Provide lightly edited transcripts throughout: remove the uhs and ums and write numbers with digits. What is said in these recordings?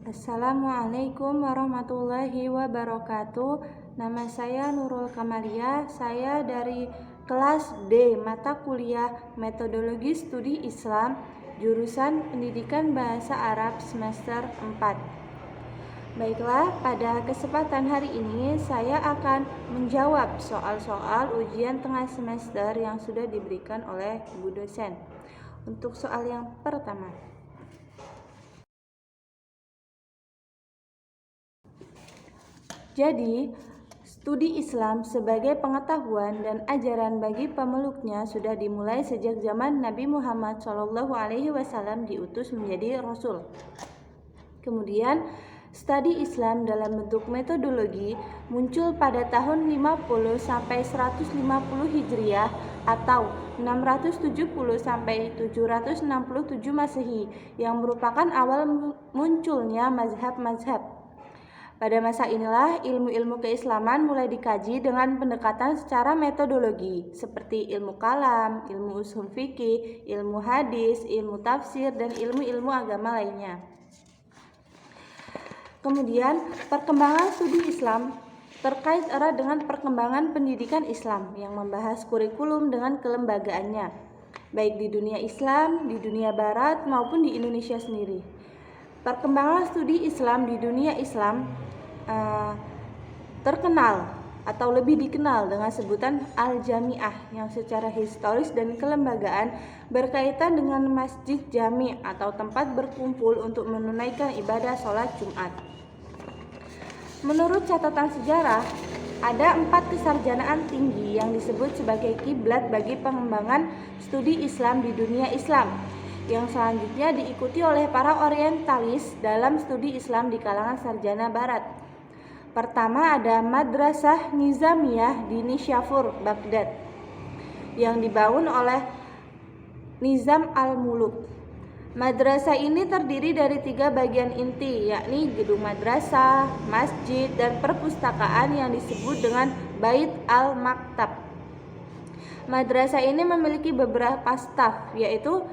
Assalamualaikum warahmatullahi wabarakatuh. Nama saya Nurul Kamalia. Saya dari kelas D mata kuliah Metodologi Studi Islam, jurusan Pendidikan Bahasa Arab semester 4. Baiklah, pada kesempatan hari ini saya akan menjawab soal-soal ujian tengah semester yang sudah diberikan oleh Ibu dosen. Untuk soal yang pertama, jadi, studi Islam sebagai pengetahuan dan ajaran bagi pemeluknya sudah dimulai sejak zaman Nabi Muhammad SAW diutus menjadi Rasul. Kemudian, studi Islam dalam bentuk metodologi muncul pada tahun 50 sampai 150 Hijriah atau 670 sampai 767 Masehi yang merupakan awal munculnya mazhab-mazhab. Pada masa inilah ilmu-ilmu keislaman mulai dikaji dengan pendekatan secara metodologi seperti ilmu kalam, ilmu ushul fikih, ilmu hadis, ilmu tafsir, dan ilmu-ilmu agama lainnya. Kemudian, perkembangan studi Islam terkait erat dengan perkembangan pendidikan Islam yang membahas kurikulum dengan kelembagaannya, baik di dunia Islam, di dunia Barat, maupun di Indonesia sendiri. Perkembangan studi Islam di dunia Islam terkenal atau lebih dikenal dengan sebutan Al-Jami'ah yang secara historis dan kelembagaan berkaitan dengan masjid jami atau tempat berkumpul untuk menunaikan ibadah sholat Jumat. Menurut catatan sejarah, ada 4 kesarjanaan tinggi yang disebut sebagai kiblat bagi pengembangan studi Islam di dunia Islam, yang selanjutnya diikuti oleh para orientalis dalam studi Islam di kalangan sarjana Barat. Pertama ada Madrasah Nizamiyah di Nishapur, Baghdad, yang dibangun oleh Nizam al-Muluk. Madrasah ini terdiri dari 3 bagian inti, yakni gedung madrasah, masjid, dan perpustakaan yang disebut dengan Bait al-Maktab. Madrasah ini memiliki beberapa staf, yaitu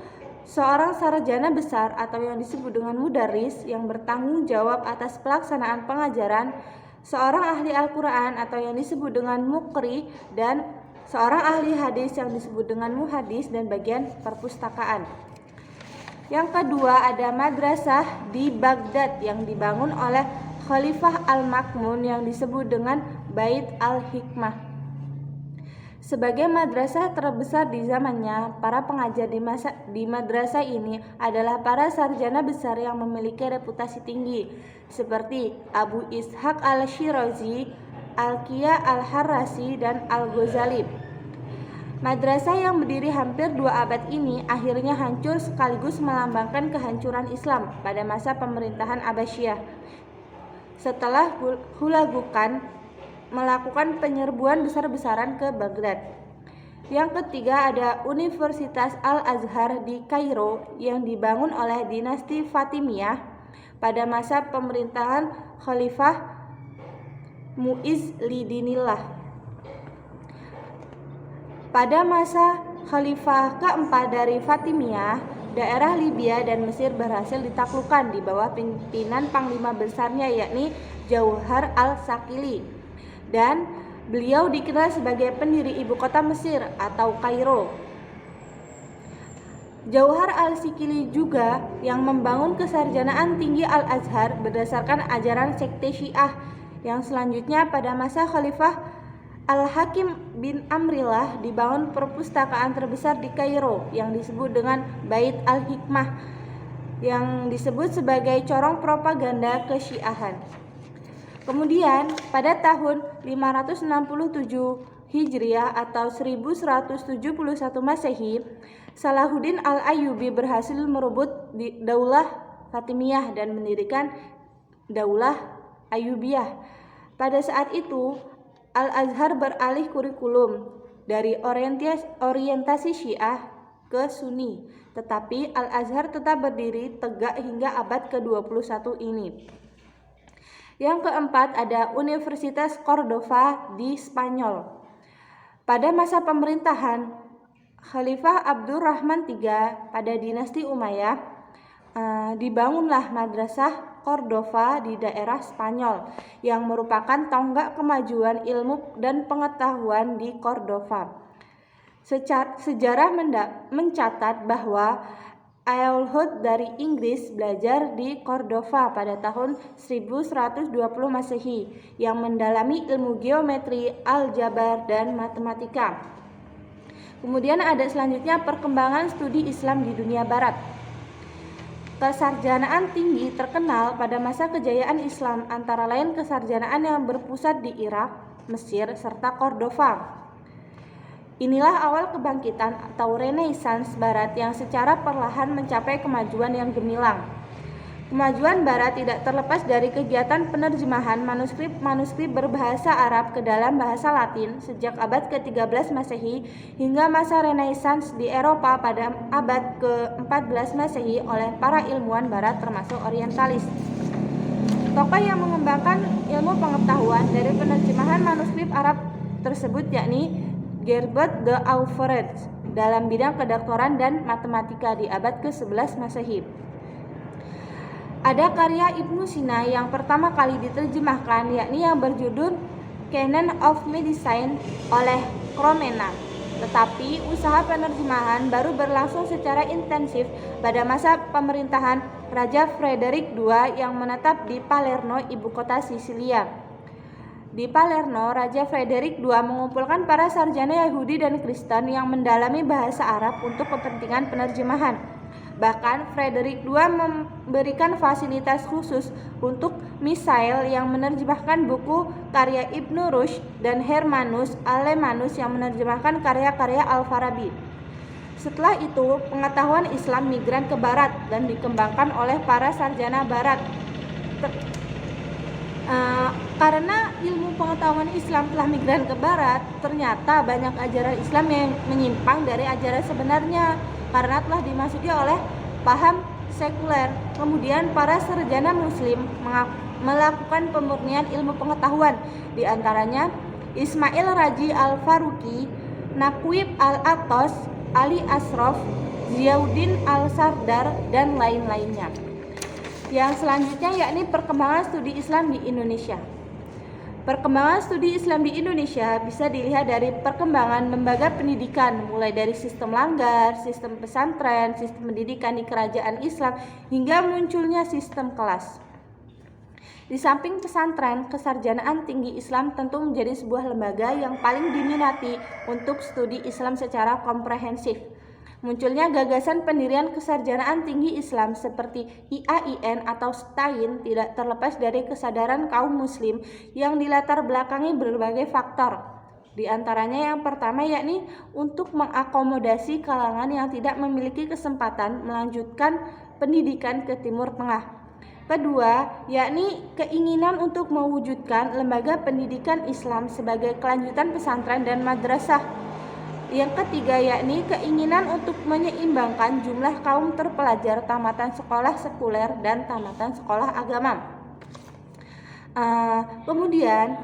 seorang sarjana besar atau yang disebut dengan mudaris yang bertanggung jawab atas pelaksanaan pengajaran, seorang ahli Al-Quran atau yang disebut dengan mukri, dan seorang ahli hadis yang disebut dengan muhadis, dan bagian perpustakaan. Yang kedua ada madrasah di Baghdad yang dibangun oleh Khalifah Al-Ma'mun yang disebut dengan Bait al-Hikmah. Sebagai madrasah terbesar di zamannya, para pengajar di madrasah ini adalah para sarjana besar yang memiliki reputasi tinggi, seperti Abu Ishaq al-Shirazi, Al-Qiyya al-Harrasi, dan Al-Ghazali. Madrasah yang berdiri hampir 2 abad ini akhirnya hancur sekaligus melambangkan kehancuran Islam pada masa pemerintahan Abbasiyah. Setelah Hulagukan melakukan penyerbuan besar-besaran ke Baghdad. Yang ketiga ada Universitas Al-Azhar di Kairo yang dibangun oleh dinasti Fatimiyah pada masa pemerintahan Khalifah Mu'izz Lidinillah. Pada masa Khalifah keempat dari Fatimiyah, daerah Libya dan Mesir berhasil ditaklukkan di bawah pimpinan panglima besarnya yakni Jauhar al-Sakili. Dan beliau dikenal sebagai pendiri ibu kota Mesir atau Kairo. Jauhar al-Sikili juga yang membangun kesarjanaan tinggi Al-Azhar berdasarkan ajaran sekte Syiah yang selanjutnya pada masa Khalifah Al-Hakim bin Amrillah dibangun perpustakaan terbesar di Kairo yang disebut dengan Bait al-Hikmah yang disebut sebagai corong propaganda kesyiahan. Kemudian pada tahun 567 Hijriah atau 1171 Masehi, Salahuddin al-Ayyubi berhasil merebut Daulah Fatimiyah dan mendirikan Daulah Ayyubiyah. Pada saat itu, Al-Azhar beralih kurikulum dari orientasi Syiah ke Sunni, tetapi Al-Azhar tetap berdiri tegak hingga abad ke-21 ini. Yang keempat ada Universitas Cordova di Spanyol. Pada masa pemerintahan Khalifah Abdurrahman III pada dinasti Umayyah, dibangunlah madrasah Cordova di daerah Spanyol, yang merupakan tonggak kemajuan ilmu dan pengetahuan di Cordova. Sejarah mencatat bahwa Aylhut dari Inggris belajar di Cordova pada tahun 1120 Masehi yang mendalami ilmu geometri, aljabar, dan matematika. Kemudian ada selanjutnya perkembangan studi Islam di dunia barat. Kesarjanaan tinggi terkenal pada masa kejayaan Islam, antara lain kesarjanaan yang berpusat di Irak, Mesir, serta Cordova. Inilah awal kebangkitan atau Renaissance Barat yang secara perlahan mencapai kemajuan yang gemilang. Kemajuan Barat tidak terlepas dari kegiatan penerjemahan manuskrip-manuskrip berbahasa Arab ke dalam bahasa Latin sejak abad ke-13 Masehi hingga masa Renaissance di Eropa pada abad ke-14 Masehi oleh para ilmuwan Barat termasuk orientalis. Tokoh yang mengembangkan ilmu pengetahuan dari penerjemahan manuskrip Arab tersebut yakni Gerbert de Auvergne dalam bidang kedokteran dan matematika di abad ke-11 Masehi. Ada karya Ibnu Sina yang pertama kali diterjemahkan, yakni yang berjudul Canon of Medicine oleh Cromena. Tetapi usaha penerjemahan baru berlangsung secara intensif pada masa pemerintahan Raja Frederick II yang menetap di Palermo, ibu kota Sisilia. Di Palermo, Raja Frederick II mengumpulkan para sarjana Yahudi dan Kristen yang mendalami bahasa Arab untuk kepentingan penerjemahan. Bahkan Frederick II memberikan fasilitas khusus untuk Misael yang menerjemahkan buku karya Ibnu Rushd dan Hermanus Alemanus yang menerjemahkan karya-karya Al-Farabi. Setelah itu, pengetahuan Islam migran ke barat dan dikembangkan oleh para sarjana barat. Karena ilmu pengetahuan Islam telah migran ke barat, ternyata banyak ajaran Islam yang menyimpang dari ajaran sebenarnya karena telah dimasuki oleh paham sekuler. Kemudian para sarjana muslim melakukan pemurnian ilmu pengetahuan, di antaranya Ismail Raji Al-Faruqi, Naqib Al-Atos, Ali Ashraf, Ziauddin Al-Sardar, dan lain-lainnya. Yang selanjutnya yakni perkembangan studi Islam di Indonesia. Perkembangan studi Islam di Indonesia bisa dilihat dari perkembangan lembaga pendidikan, mulai dari sistem langgar, sistem pesantren, sistem pendidikan di kerajaan Islam, hingga munculnya sistem kelas. Di samping pesantren, kesarjanaan tinggi Islam tentu menjadi sebuah lembaga yang paling diminati untuk studi Islam secara komprehensif. Munculnya gagasan pendirian kesarjanaan tinggi Islam seperti IAIN atau STAIN tidak terlepas dari kesadaran kaum muslim yang dilatar belakangi berbagai faktor. Di antaranya yang pertama yakni untuk mengakomodasi kalangan yang tidak memiliki kesempatan melanjutkan pendidikan ke Timur Tengah. Kedua, yakni keinginan untuk mewujudkan lembaga pendidikan Islam sebagai kelanjutan pesantren dan madrasah. Yang ketiga yakni keinginan untuk menyeimbangkan jumlah kaum terpelajar tamatan sekolah sekuler dan tamatan sekolah agama. Kemudian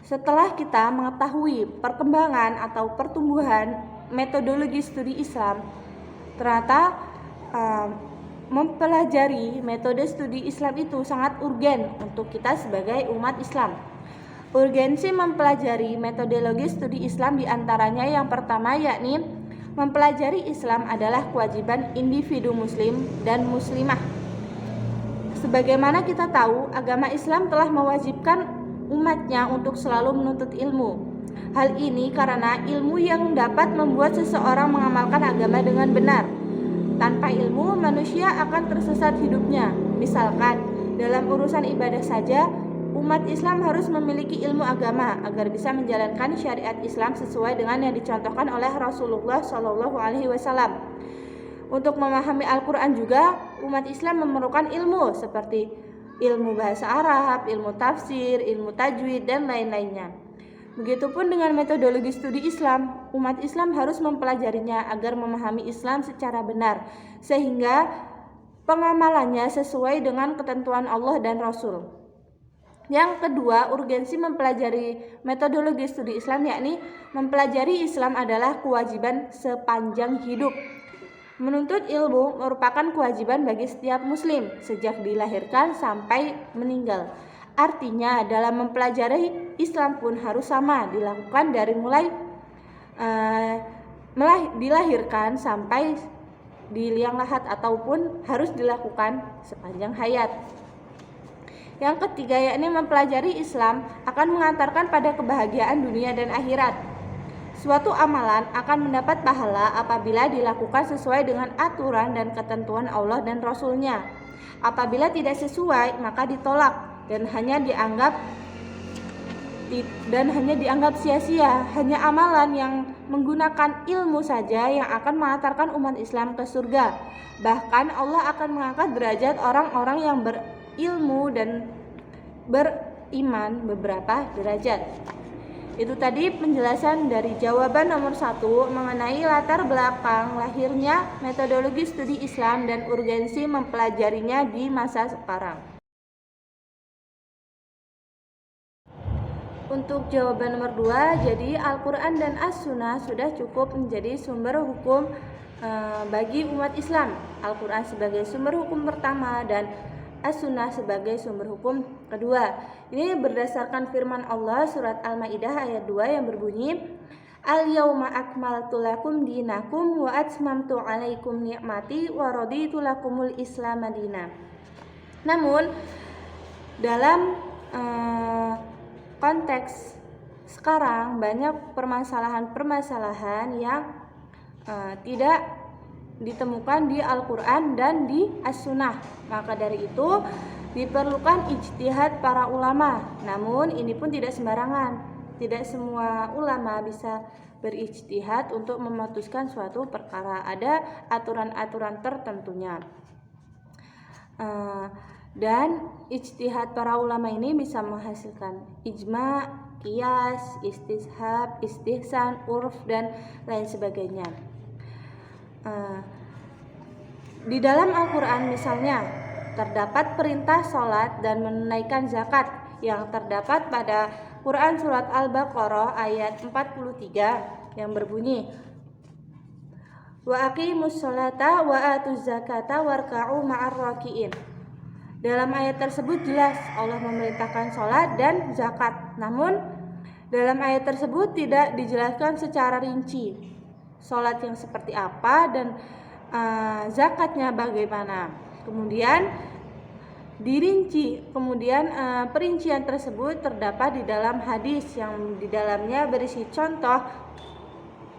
setelah kita mengetahui perkembangan atau pertumbuhan metodologi studi Islam, ternyata mempelajari metode studi Islam itu sangat urgen untuk kita sebagai umat Islam. Urgensi mempelajari metodologi studi Islam diantaranya yang pertama yakni mempelajari Islam adalah kewajiban individu muslim dan muslimah. Sebagaimana kita tahu, agama Islam telah mewajibkan umatnya untuk selalu menuntut ilmu. Hal ini karena ilmu yang dapat membuat seseorang mengamalkan agama dengan benar. Tanpa ilmu, manusia akan tersesat hidupnya. Misalkan, dalam urusan ibadah saja, umat Islam harus memiliki ilmu agama agar bisa menjalankan syariat Islam sesuai dengan yang dicontohkan oleh Rasulullah SAW. Untuk memahami Al-Quran juga, umat Islam memerlukan ilmu seperti ilmu bahasa Arab, ilmu tafsir, ilmu tajwid, dan lain-lainnya. Begitupun dengan metodologi studi Islam, umat Islam harus mempelajarinya agar memahami Islam secara benar, sehingga pengamalannya sesuai dengan ketentuan Allah dan Rasul. Yang kedua, urgensi mempelajari metodologi studi Islam yakni mempelajari Islam adalah kewajiban sepanjang hidup. Menuntut ilmu merupakan kewajiban bagi setiap muslim sejak dilahirkan sampai meninggal. Artinya dalam mempelajari Islam pun harus sama dilakukan dari mulai dilahirkan sampai di liang lahat ataupun harus dilakukan sepanjang hayat. Yang ketiga yakni mempelajari Islam akan mengantarkan pada kebahagiaan dunia dan akhirat. Suatu amalan akan mendapat pahala apabila dilakukan sesuai dengan aturan dan ketentuan Allah dan Rasul-Nya. Apabila tidak sesuai maka ditolak dan hanya dianggap sia-sia. Hanya amalan yang menggunakan ilmu saja yang akan mengantarkan umat Islam ke surga. Bahkan Allah akan mengangkat derajat orang-orang yang berilmu dan beriman beberapa derajat. Itu tadi penjelasan dari jawaban nomor 1 mengenai latar belakang lahirnya metodologi studi Islam dan urgensi mempelajarinya di masa sekarang. Untuk jawaban nomor 2, jadi Al-Quran dan As-Sunnah sudah cukup menjadi sumber hukum bagi umat Islam. Al-Quran sebagai sumber hukum pertama dan As-Sunnah sebagai sumber hukum kedua. Ini berdasarkan firman Allah surat Al-Maidah ayat 2 yang berbunyi, Al-yawma akmaltu lakum dinakum wa atmamtu alaikum ni'mati wa raditu lakumul Islam madina. Namun dalam konteks sekarang banyak permasalahan-permasalahan yang tidak ditemukan di Al-Quran dan di As-Sunnah. Maka dari itu diperlukan ijtihad para ulama. Namun ini pun tidak sembarangan. Tidak semua ulama bisa berijtihad untuk memutuskan suatu perkara. Ada aturan-aturan tertentunya. Dan ijtihad para ulama ini bisa menghasilkan ijma, qiyas, istishab, istihsan, urf dan lain sebagainya. Di dalam Al-Quran misalnya terdapat perintah sholat dan menunaikan zakat yang terdapat pada Quran surat Al-Baqarah ayat 43 yang berbunyi, wa aqimus sholata wa atuz zakata warka'u ma'ar raki'in. Dalam ayat tersebut jelas Allah memerintahkan sholat dan zakat. Namun dalam ayat tersebut tidak dijelaskan secara rinci sholat yang seperti apa dan zakatnya bagaimana. Kemudian dirinci, perincian tersebut terdapat di dalam hadis yang di dalamnya berisi contoh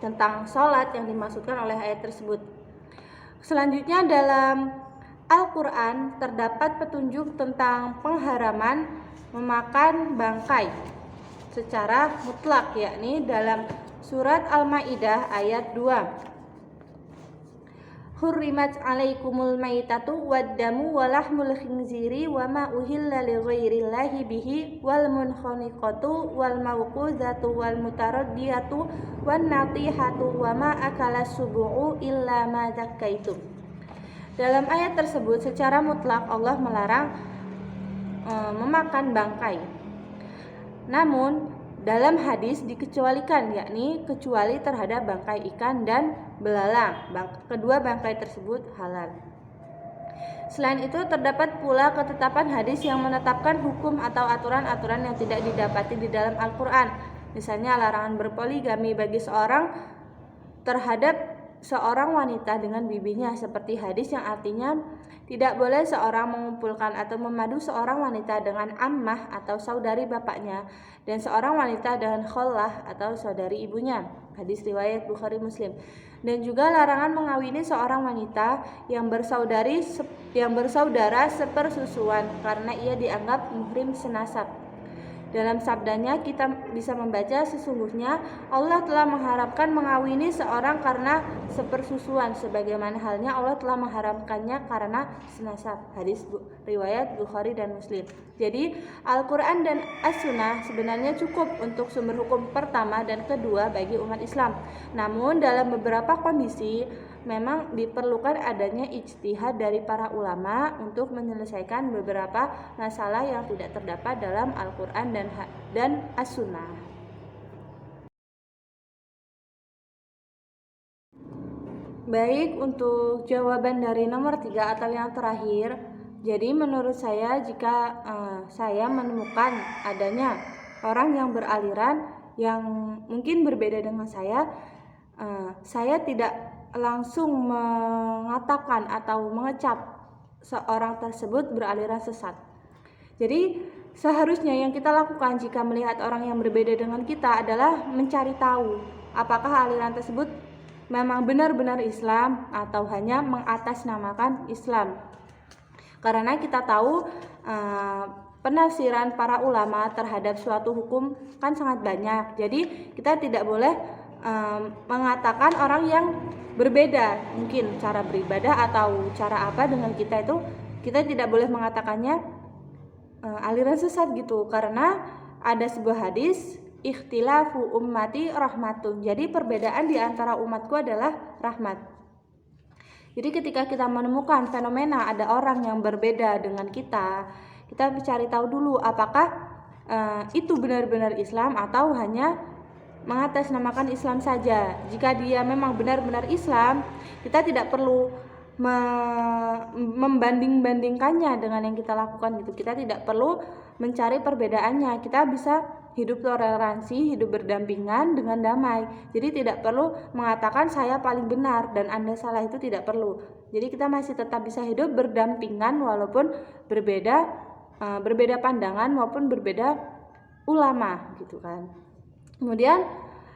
tentang sholat yang dimaksudkan oleh ayat tersebut. Selanjutnya dalam Al-Quran terdapat petunjuk tentang pengharaman memakan bangkai secara mutlak, yakni dalam surat Al-Maidah ayat 2. Hurrimat alaikumul maitatu waddamu walahmul khinziri wama uhilla li ghairillahi bihi wal munkhaniqatu wal mawqudatu wal mutaraddiyatu wan natihatu wama akala subu'u illa ma zakkaitum. Dalam ayat tersebut secara mutlak Allah melarang memakan bangkai. Namun dalam hadis dikecualikan, yakni kecuali terhadap bangkai ikan dan belalang. Kedua bangkai tersebut halal. Selain itu terdapat pula ketetapan hadis yang menetapkan hukum atau aturan-aturan yang tidak didapati di dalam Al-Quran. Misalnya larangan berpoligami bagi terhadap seorang wanita dengan bibinya, seperti hadis yang artinya tidak boleh seorang mengumpulkan atau memadu seorang wanita dengan ammah atau saudari bapaknya dan seorang wanita dengan khallah atau saudari ibunya. Hadis riwayat Bukhari Muslim. Dan juga larangan mengawini seorang wanita yang bersaudara sepersusuan karena ia dianggap muhrim senasab. Dalam sabdanya kita bisa membaca sesungguhnya Allah telah mengharamkan mengawini seorang karena sepersusuan sebagaimana halnya Allah telah mengharamkannya karena senasab. Hadis riwayat Bukhari dan Muslim. Jadi Al-Quran dan As-Sunnah sebenarnya cukup untuk sumber hukum pertama dan kedua bagi umat Islam. Namun dalam beberapa kondisi memang diperlukan adanya ijtihad dari para ulama untuk menyelesaikan beberapa masalah yang tidak terdapat dalam Al-Quran dan As-Sunnah. Baik, untuk jawaban dari nomor 3 atau yang terakhir. Jadi menurut saya jika saya menemukan adanya orang yang beraliran yang mungkin berbeda dengan saya tidak langsung mengatakan atau mengecap seorang tersebut beraliran sesat. Jadi seharusnya yang kita lakukan jika melihat orang yang berbeda dengan kita adalah mencari tahu apakah aliran tersebut memang benar-benar Islam atau hanya mengatasnamakan Islam. Karena kita tahu penafsiran para ulama terhadap suatu hukum kan sangat banyak. Jadi kita tidak boleh mengatakan orang yang berbeda mungkin cara beribadah atau cara apa dengan kita itu, kita tidak boleh mengatakannya aliran sesat gitu, karena ada sebuah hadis ikhtilafu ummati rahmatun. Jadi perbedaan di antara umatku adalah rahmat. Jadi ketika kita menemukan fenomena ada orang yang berbeda dengan kita mencari tahu dulu apakah itu benar-benar Islam atau hanya mengatasnamakan Islam saja. Jika dia memang benar-benar Islam, kita tidak perlu membanding-bandingkannya dengan yang kita lakukan gitu. Kita tidak perlu mencari perbedaannya. Kita bisa hidup toleransi, hidup berdampingan dengan damai. Jadi tidak perlu mengatakan saya paling benar dan Anda salah, itu tidak perlu. Jadi kita masih tetap bisa hidup berdampingan walaupun berbeda pandangan maupun berbeda ulama gitu kan. Kemudian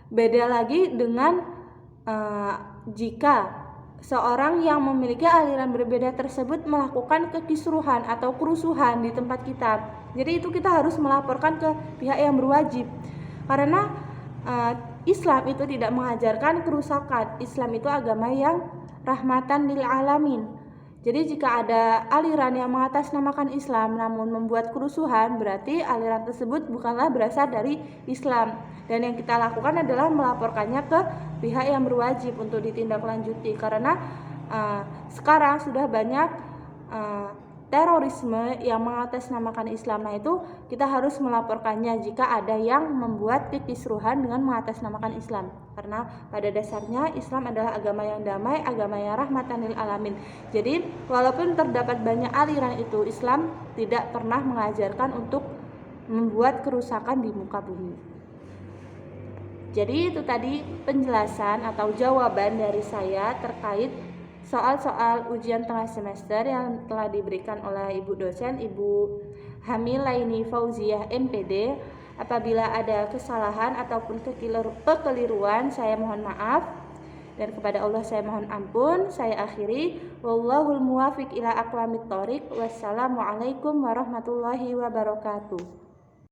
beda lagi dengan jika seorang yang memiliki aliran berbeda tersebut melakukan kekisruhan atau kerusuhan di tempat kita. Jadi itu kita harus melaporkan ke pihak yang berwajib. Karena Islam itu tidak mengajarkan kerusakan. Islam itu agama yang rahmatan lil alamin. Jadi jika ada aliran yang mengatasnamakan Islam namun membuat kerusuhan, berarti aliran tersebut bukanlah berasal dari Islam. Dan yang kita lakukan adalah melaporkannya ke pihak yang berwajib untuk ditindaklanjuti. Karena sekarang sudah banyak terorisme yang mengatasnamakan Islam. Nah itu kita harus melaporkannya jika ada yang membuat kekisruhan dengan mengatasnamakan Islam. Karena pada dasarnya Islam adalah agama yang damai, agama yang rahmatan lil alamin. Jadi walaupun terdapat banyak aliran itu, Islam tidak pernah mengajarkan untuk membuat kerusakan di muka bumi. Jadi itu tadi penjelasan atau jawaban dari saya terkait soal-soal ujian tengah semester yang telah diberikan oleh Ibu dosen, Ibu Hamilaini Fauziah MPD. Apabila ada kesalahan ataupun kekeliruan, saya mohon maaf. Dan kepada Allah saya mohon ampun. Saya akhiri. Wallahul muwafiq ila aqwamit thoriq. Wassalamualaikum warahmatullahi wabarakatuh.